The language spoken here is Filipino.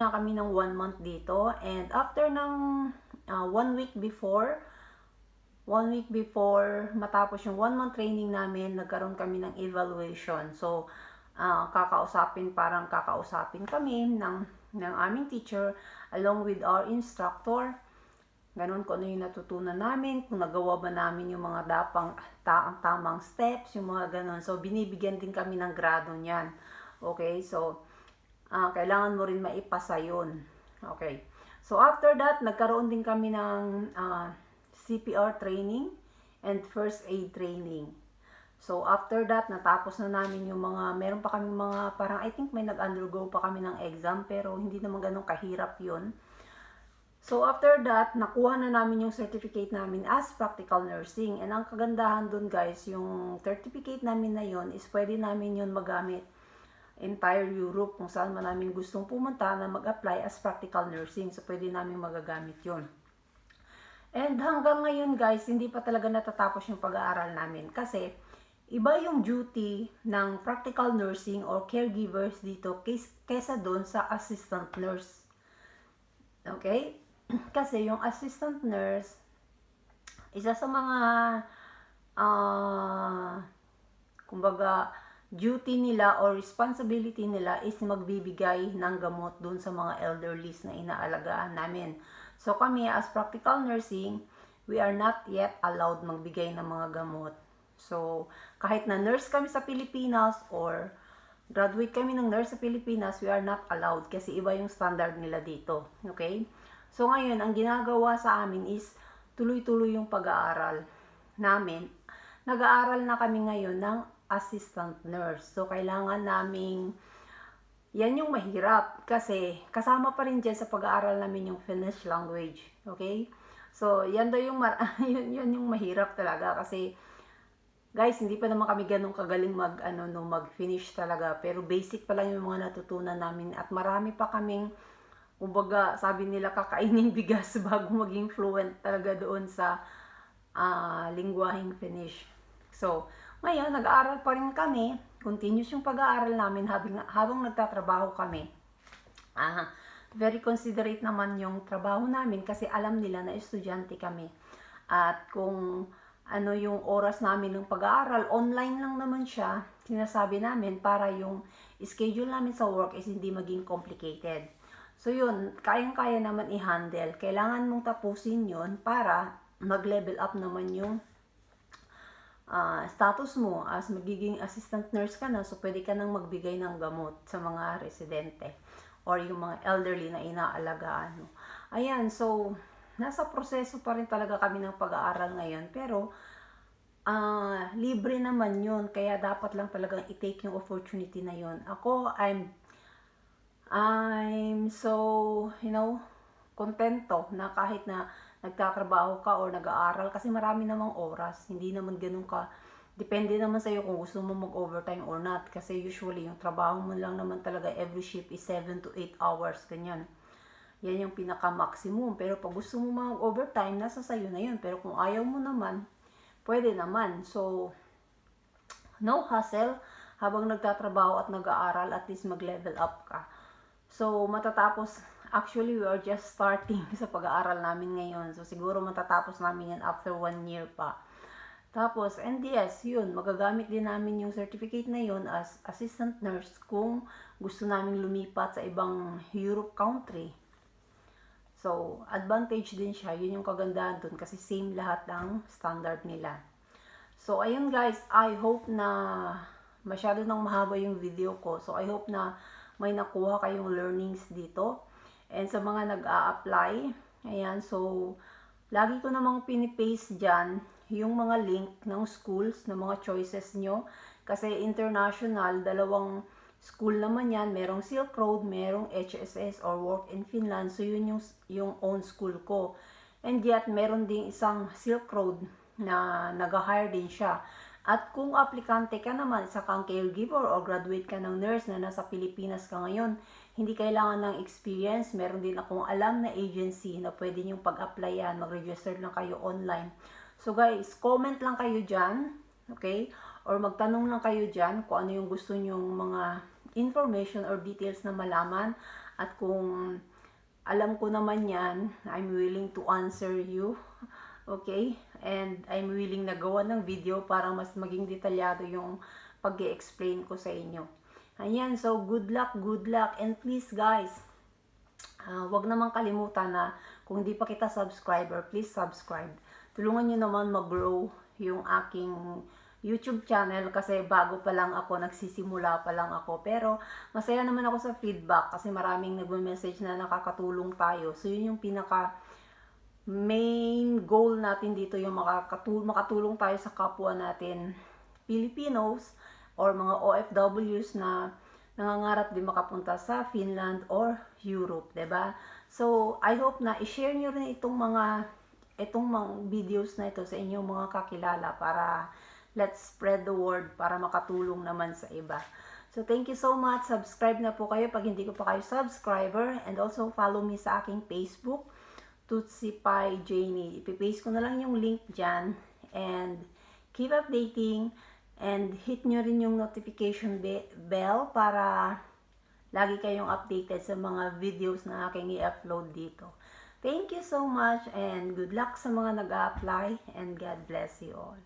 na kami ng 1 month dito, and after ng 1 week before matapos yung 1 month training namin, nagkaroon kami ng evaluation. So kakausapin kami ng aming teacher along with our instructor. Ganun, kung ano yung natutunan namin, kung nagawa ba namin yung mga tamang steps, yung mga ganun. So binibigyan din kami ng grado niyan. Okay, so kailangan mo rin maipasa yun. Okay. So after that, nagkaroon din kami ng CPR training and first aid training. So after that, natapos na namin yung meron pa kami mga, parang I think may nag-undergo pa kami ng exam, pero hindi naman ganun kahirap yun. So after that, nakuha na namin yung certificate namin as practical nursing. And ang kagandahan dun guys, yung certificate namin na yun is pwede namin yun magamit entire Europe, kung saan man namin gustong pumunta na mag-apply as practical nursing. So pwede namin magagamit yun. And hanggang ngayon guys, hindi pa talaga natatapos yung pag-aaral namin. Kasi iba yung duty ng practical nursing or caregivers dito kaysa doon sa assistant nurse. Okay? Kasi yung assistant nurse, isa sa mga kumbaga duty nila or responsibility nila is magbibigay ng gamot dun sa mga elderlies na inaalagaan namin. So kami as practical nursing, we are not yet allowed magbigay ng mga gamot. So kahit na nurse kami sa Pilipinas or graduate kami ng nurse sa Pilipinas, we are not allowed kasi iba yung standard nila dito. Okay? So ngayon, ang ginagawa sa amin is tuloy-tuloy yung pag-aaral namin. Nag-aaral na kami ngayon ng assistant nurse. So kailangan naming, yan yung mahirap kasi kasama pa rin dyan sa pag-aaral namin yung Finnish language. Okay? So yan daw yung, yun yung mahirap talaga kasi guys, hindi pa naman kami ganun kagaling mag-finish talaga. Pero basic pa lang yung mga natutunan namin at marami pa kaming, kumbaga, sabi nila kakainin bigas bago maging fluent talaga doon sa lingwaheng Finnish. So, ngayon, nag-aaral pa rin kami. Continuous yung pag-aaral namin habang nagtatrabaho kami. Very considerate naman yung trabaho namin kasi alam nila na estudyante kami. At kung ano yung oras namin ng pag-aaral, online lang naman siya, sinasabi namin para yung schedule namin sa work is hindi maging complicated. So yun, kayang-kaya naman i-handle. Kailangan mong tapusin yun para mag-level up naman yung status mo as magiging assistant nurse ka na. So pwede ka nang magbigay ng gamot sa mga residente or yung mga elderly na inaalagaan mo. Ayan, so nasa proseso pa rin talaga kami ng pag-aaral ngayon. Pero libre naman yun. Kaya dapat lang talagang i-take yung opportunity na yun. Ako, I'm so, kontento na kahit na nagtatrabaho ka or nag-aaral kasi marami namang oras. Hindi naman ganun ka, depende naman sa'yo kung gusto mo mag-overtime or not. Kasi usually, yung trabaho mo lang naman talaga every shift is 7 to 8 hours, ganyan. Yan yung pinaka-maximum. Pero pag gusto mo mag-overtime, nasa sa'yo na yun. Pero kung ayaw mo naman, pwede naman. So, no hassle. Habang nagtatrabaho at nag-aaral, at least mag-level up ka. So, matatapos, actually, we are just starting sa pag-aaral namin ngayon. So, siguro matatapos namin yan after 1 year pa. Tapos, and yes, yun, magagamit din namin yung certificate na yun as assistant nurse kung gusto namin lumipat sa ibang Europe country. So, advantage din siya. Yun yung kagandahan dun kasi same lahat ng standard nila. So, ayun guys, I hope na masyado nang mahaba yung video ko. So, I hope na may nakuha kayong learnings dito. And sa mga nag-a-apply, ayan, so, lagi ko namang pinipaste dyan yung mga link ng schools, ng mga choices nyo. Kasi international, dalawang school naman yan. Merong Silk Road, merong HSS or Work in Finland. So, yun yung own school ko. And yet, meron ding isang Silk Road na nag-hire din siya. At kung aplikante ka naman, isa kang caregiver o graduate ka ng nurse na nasa Pilipinas ka ngayon, hindi kailangan ng experience. Meron din akong alam na agency na pwede niyong pag-applyan, mag-register lang kayo online. So guys, comment lang kayo dyan, okay? Or magtanong lang kayo dyan kung ano yung gusto nyong mga information or details na malaman. At kung alam ko naman yan, I'm willing to answer you. Okay? And I'm willing na gawa ng video para mas maging detalyado yung pag-i-explain ko sa inyo. Ayan, so good luck, and please guys, wag naman kalimutan na kung hindi pa kita subscriber, please subscribe. Tulungan nyo naman mag-grow yung aking YouTube channel kasi bago pa lang ako, nagsisimula pa lang ako. Pero masaya naman ako sa feedback kasi maraming nagme-message na nakakatulong tayo. So yun yung pinaka main goal natin dito, yung makatulong tayo sa kapwa natin Filipinos or mga OFWs na nangangarap din makapunta sa Finland or Europe, 'di ba? So I hope na i-share niyo rin itong mga videos na ito sa inyong mga kakilala para let's spread the word para makatulong naman sa iba. So thank you so much. Subscribe na po kayo pag hindi ko pa kayo subscriber, and also follow me sa aking Facebook, Tootsie Pie Janie. Ipipaste ko na lang yung link dyan, and keep updating and hit nyo rin yung notification bell para lagi kayong updated sa mga videos na aking i-upload dito. Thank you so much and good luck sa mga nag-a-apply, and God bless you all.